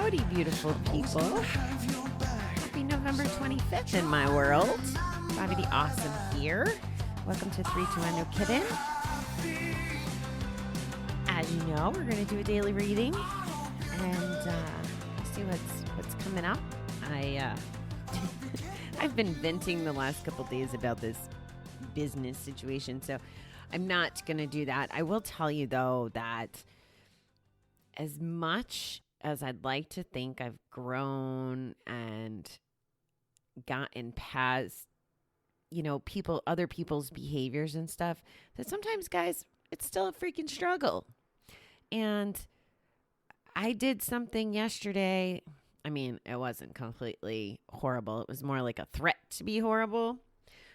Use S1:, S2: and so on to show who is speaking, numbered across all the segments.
S1: Howdy, beautiful people. Happy November 25th in my world. Bobby the Awesome here. Welcome to 321 No Kiddin. As you know, we're going to do a daily reading and see what's coming up. I've been venting the last couple days about this business situation, so I'm not going to do that. I will tell you, though, that as much as I'd like to think I've grown and gotten past, other people's behaviors and stuff, that sometimes, guys, it's still a freaking struggle. And I did something yesterday. I mean, it wasn't completely horrible. It was more like a threat to be horrible.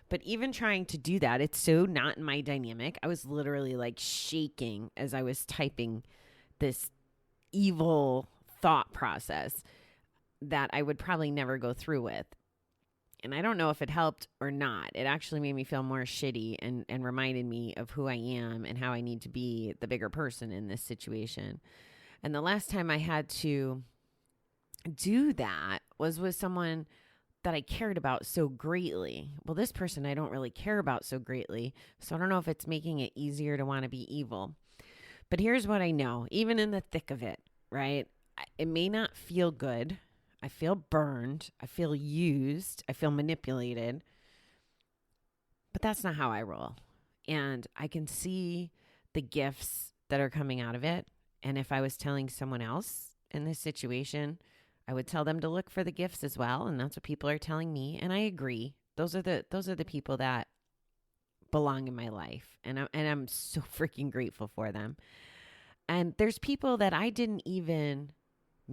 S1: But even trying to do that, it's so not in my dynamic. I was literally like shaking as I was typing this evil thought process that I would probably never go through with. And I don't know if it helped or not. It actually made me feel more shitty and reminded me of who I am and how I need to be the bigger person in this situation. And the last time I had to do that was with someone that I cared about so greatly. Well, this person I don't really care about so greatly. So I don't know if it's making it easier to want to be evil. But here's what I know, even in the thick of it, right? It may not feel good. I feel burned. I feel used. I feel manipulated. But that's not how I roll. And I can see the gifts that are coming out of it. And if I was telling someone else in this situation, I would tell them to look for the gifts as well. And that's what people are telling me. And I agree. Those are the people that belong in my life. And I'm so freaking grateful for them. And there's people that I didn't even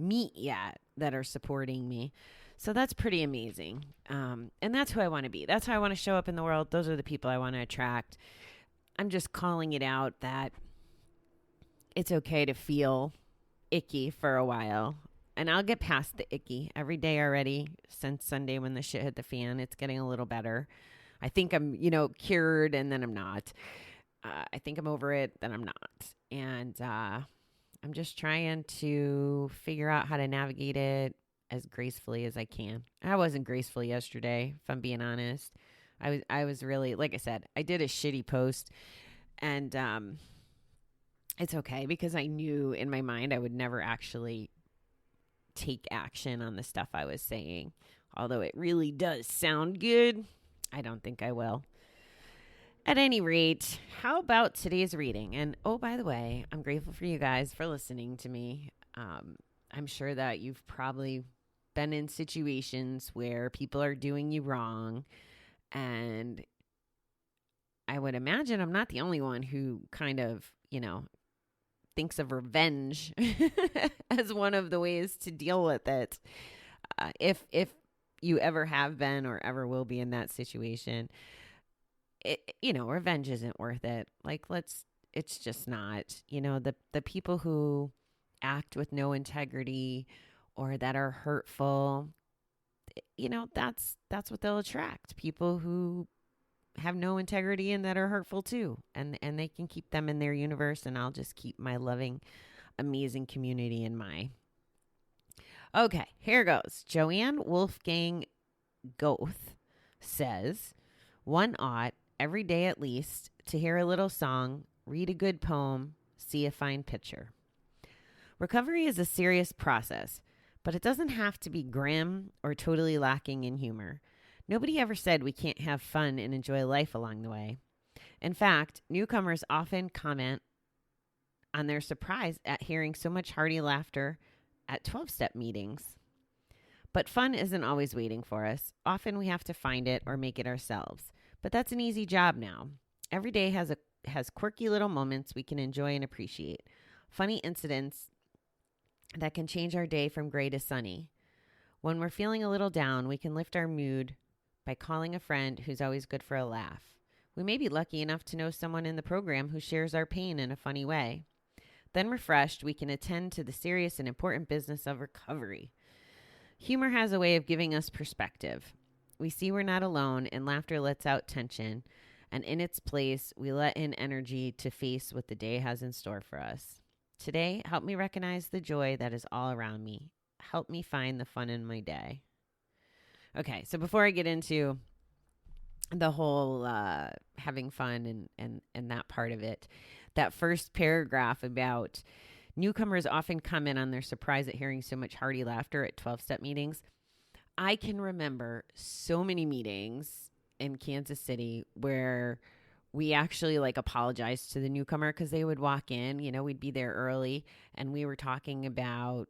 S1: meet yet that are supporting me. So that's pretty amazing. And that's who I want to be. That's how I want to show up in the world. Those are the people I want to attract. I'm just calling it out that it's okay to feel icky for a while. And I'll get past the icky every day already since Sunday when the shit hit the fan. It's getting a little better. I think I'm, cured, and then I'm not. I think I'm over it, then I'm not. And I'm just trying to figure out how to navigate it as gracefully as I can. I wasn't graceful yesterday, if I'm being honest. I was really, like I said, I did a shitty post, and it's okay because I knew in my mind I would never actually take action on the stuff I was saying. Although it really does sound good, I don't think I will. At any rate, how about today's reading? And oh, by the way, I'm grateful for you guys for listening to me. I'm sure that you've probably been in situations where people are doing you wrong. And I would imagine I'm not the only one who kind of, thinks of revenge as one of the ways to deal with it. If you ever have been or ever will be in that situation, revenge isn't worth it. It's just not. The people who act with no integrity or that are hurtful, that's what they'll attract. People who have no integrity and that are hurtful too. And they can keep them in their universe, and I'll just keep my loving, amazing community in my. Okay, here goes. Joanne Wolfgang Goethe says, one ought every day at least to hear a little song, read a good poem, see a fine picture. Recovery is a serious process, but it doesn't have to be grim or totally lacking in humor. Nobody ever said we can't have fun and enjoy life along the way. In fact, newcomers often comment on their surprise at hearing so much hearty laughter at 12-step meetings. But fun isn't always waiting for us. Often we have to find it or make it ourselves. But that's an easy job now. Every day has quirky little moments we can enjoy and appreciate. Funny incidents that can change our day from gray to sunny. When we're feeling a little down, we can lift our mood by calling a friend who's always good for a laugh. We may be lucky enough to know someone in the program who shares our pain in a funny way. Then refreshed, we can attend to the serious and important business of recovery. Humor has a way of giving us perspective. We see we're not alone, and laughter lets out tension, and in its place, we let in energy to face what the day has in store for us. Today, help me recognize the joy that is all around me. help me find the fun in my day. Okay, so before I get into the whole having fun and that part of it, that first paragraph about newcomers often comment on their surprise at hearing so much hearty laughter at 12-step meetings. I can remember so many meetings in Kansas City where we actually like apologized to the newcomer because they would walk in, we'd be there early and we were talking about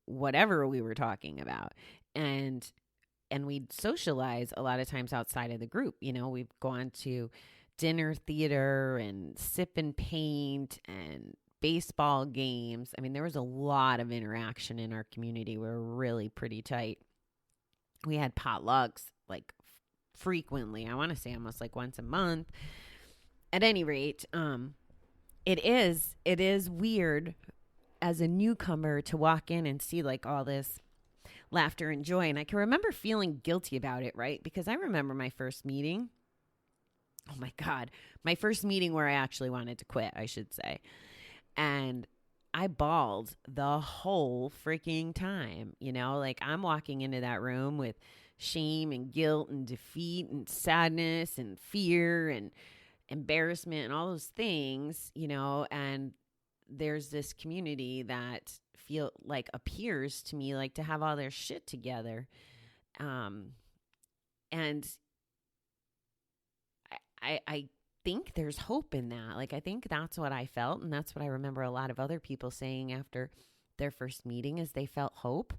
S1: whatever we were talking about. And we'd socialize a lot of times outside of the group. We've gone to dinner theater and sip and paint and baseball games. I mean, there was a lot of interaction in our community. We were really pretty tight. We had potlucks like frequently. I want to say almost like once a month. At any rate, it is weird as a newcomer to walk in and see like all this laughter and joy. And I can remember feeling guilty about it, right? Because I remember my first meeting. Oh my God. My first meeting where I actually wanted to quit, I should say. And I bawled the whole freaking time, like I'm walking into that room with shame and guilt and defeat and sadness and fear and embarrassment and all those things, and there's this community that appears to me like to have all their shit together. And I think there's hope in that. Like, I think that's what I felt. And that's what I remember a lot of other people saying after their first meeting is they felt hope.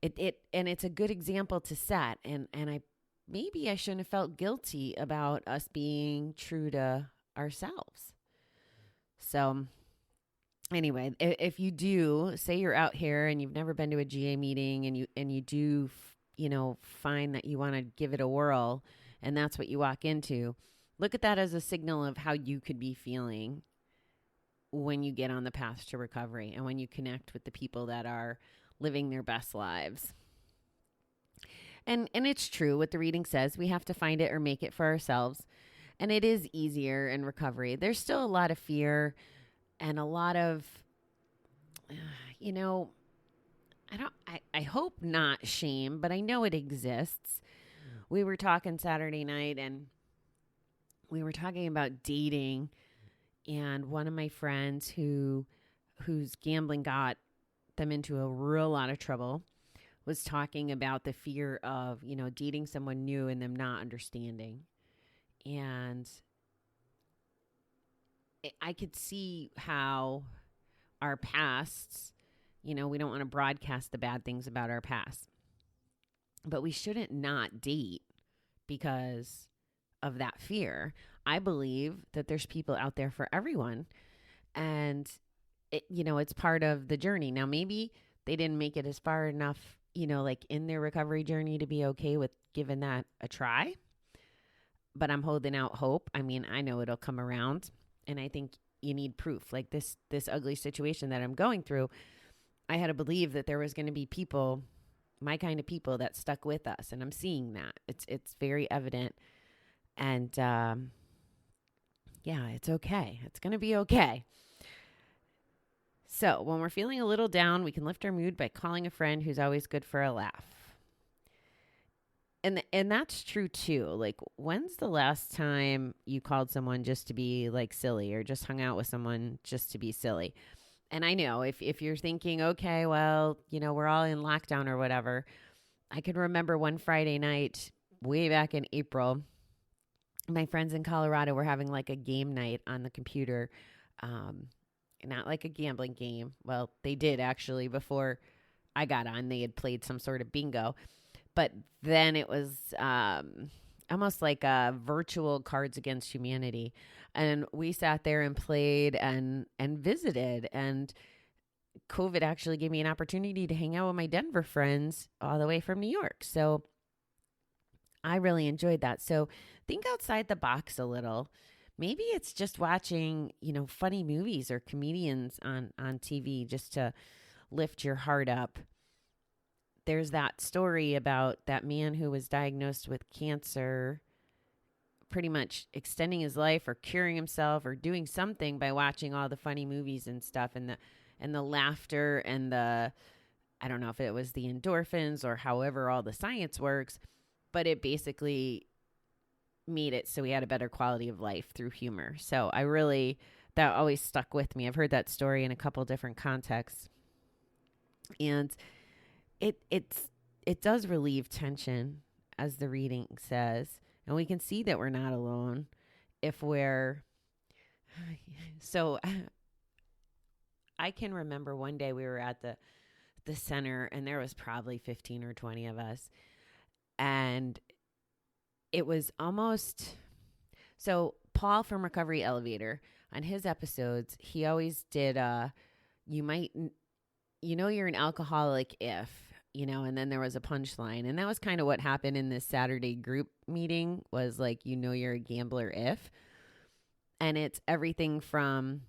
S1: And it's a good example to set. And maybe I shouldn't have felt guilty about us being true to ourselves. So anyway, if you do say you're out here and you've never been to a GA meeting and you do, find that you want to give it a whirl and that's what you walk into, look at that as a signal of how you could be feeling when you get on the path to recovery and when you connect with the people that are living their best lives. And it's true what the reading says. We have to find it or make it for ourselves. And it is easier in recovery. There's still a lot of fear and a lot of, I hope not shame, but I know it exists. We were talking Saturday night and we were talking about dating, and one of my friends whose gambling got them into a real lot of trouble was talking about the fear of, dating someone new and them not understanding. And I could see how our pasts, we don't want to broadcast the bad things about our past, but we shouldn't not date because of that fear. I believe that there's people out there for everyone, and it's part of the journey. Now, maybe they didn't make it as far enough, like in their recovery journey to be okay with giving that a try, but I'm holding out hope. I mean, I know it'll come around, and I think you need proof. Like this ugly situation that I'm going through, I had to believe that there was going to be people, my kind of people, that stuck with us, and I'm seeing that. It's very evident, and yeah, it's okay. It's going to be okay. So when we're feeling a little down, we can lift our mood by calling a friend who's always good for a laugh. And that's true too. Like, when's the last time you called someone just to be like silly, or just hung out with someone just to be silly? And I know if you're thinking, okay, well, we're all in lockdown or whatever. I can remember one Friday night way back in April, my friends in Colorado were having like a game night on the computer. Not like a gambling game. Well, they did actually before I got on. They had played some sort of bingo. But then it was almost like a virtual Cards Against Humanity. And we sat there and played and visited. And COVID actually gave me an opportunity to hang out with my Denver friends all the way from New York. So I really enjoyed that. So think outside the box a little. Maybe it's just watching, funny movies or comedians on TV just to lift your heart up. There's that story about that man who was diagnosed with cancer, pretty much extending his life or curing himself or doing something by watching all the funny movies and stuff, and the laughter and the, I don't know if it was the endorphins or however all the science works, but it basically made it so we had a better quality of life through humor. So that always stuck with me. I've heard that story in a couple different contexts. And it does relieve tension, as the reading says. And we can see that we're not alone if so I can remember one day we were at the center, and there was probably 15 or 20 of us. And it was almost, so Paul from Recovery Elevator, on his episodes, he always did, you're an alcoholic if, and then there was a punchline. And that was kind of what happened in this Saturday group meeting, was like, you're a gambler if. And it's everything from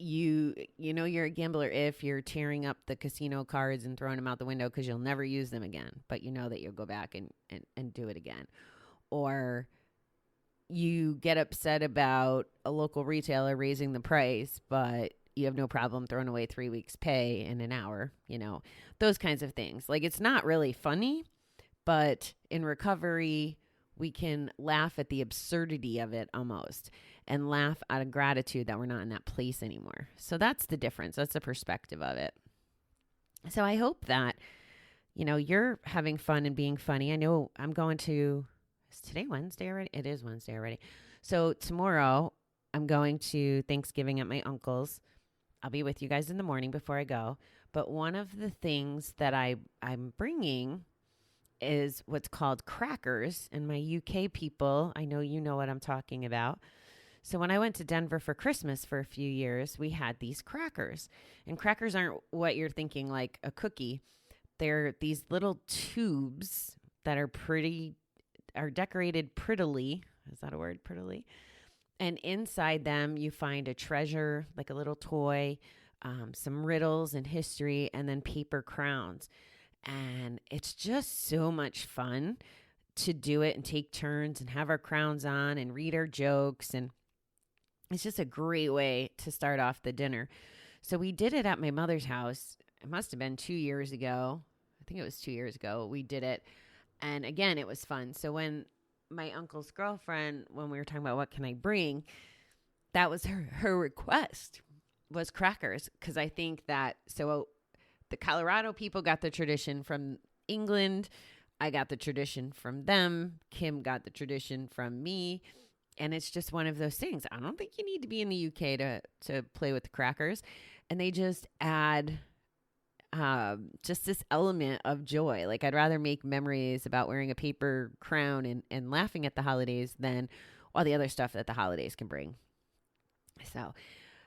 S1: you're a gambler if you're tearing up the casino cards and throwing them out the window because you'll never use them again, but you know that you'll go back and do it again. Or you get upset about a local retailer raising the price, but you have no problem throwing away 3 weeks' pay in an hour, those kinds of things. Like, it's not really funny, but in recovery, we can laugh at the absurdity of it almost, and laugh out of gratitude that we're not in that place anymore. So that's the difference. That's the perspective of it. So I hope that, you're having fun and being funny. I know I'm going to, is today Wednesday already? It is Wednesday already. So tomorrow I'm going to Thanksgiving at my uncle's. I'll be with you guys in the morning before I go. But one of the things that I'm bringing is what's called crackers. And my UK people, I know you know what I'm talking about. So when I went to Denver for Christmas for a few years, we had these crackers. And crackers aren't what you're thinking, like a cookie. They're these little tubes that are decorated prettily. Is that a word, prettily? And inside them, you find a treasure, like a little toy, some riddles and history, and then paper crowns. And it's just so much fun to do it and take turns and have our crowns on and read our jokes. And it's just a great way to start off the dinner. So we did it at my mother's house. It must have been 2 years ago. I think it was 2 years ago we did it. And again, it was fun. So when my uncle's girlfriend, when we were talking about what can I bring, that was her request, was crackers. Because I think that, so the Colorado people got the tradition from England. I got the tradition from them. Kim got the tradition from me. And it's just one of those things. I don't think you need to be in the UK to play with the crackers. And they just add just this element of joy. Like, I'd rather make memories about wearing a paper crown and laughing at the holidays than all the other stuff that the holidays can bring. So,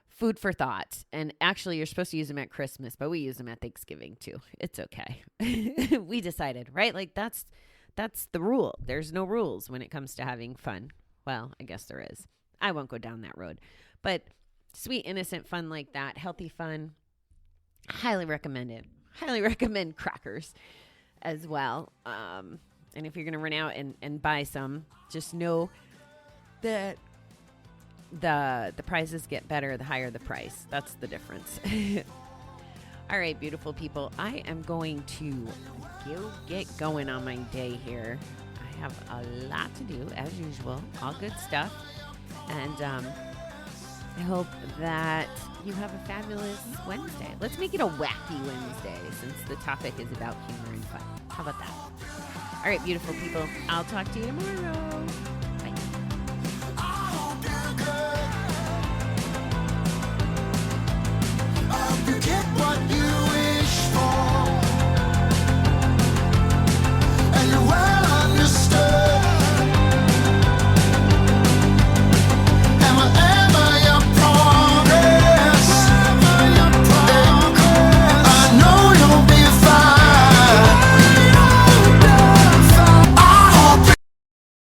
S1: food for thought. And actually, you're supposed to use them at Christmas, but we use them at Thanksgiving too. It's okay. We decided, right? Like, that's the rule. There's no rules when it comes to having fun. Well, I guess there is. I won't go down that road. But sweet, innocent fun like that, healthy fun, highly recommended. Highly recommend crackers as well. And if you're going to run out and buy some, just know that the prizes get better the higher the price. That's the difference. All right, beautiful people. I am going to get going on my day here. I have a lot to do, as usual. All good stuff. And I hope that you have a fabulous Wednesday. Let's make it a wacky Wednesday, since the topic is about humor and fun. How about that? All right, beautiful people. I'll talk to you tomorrow.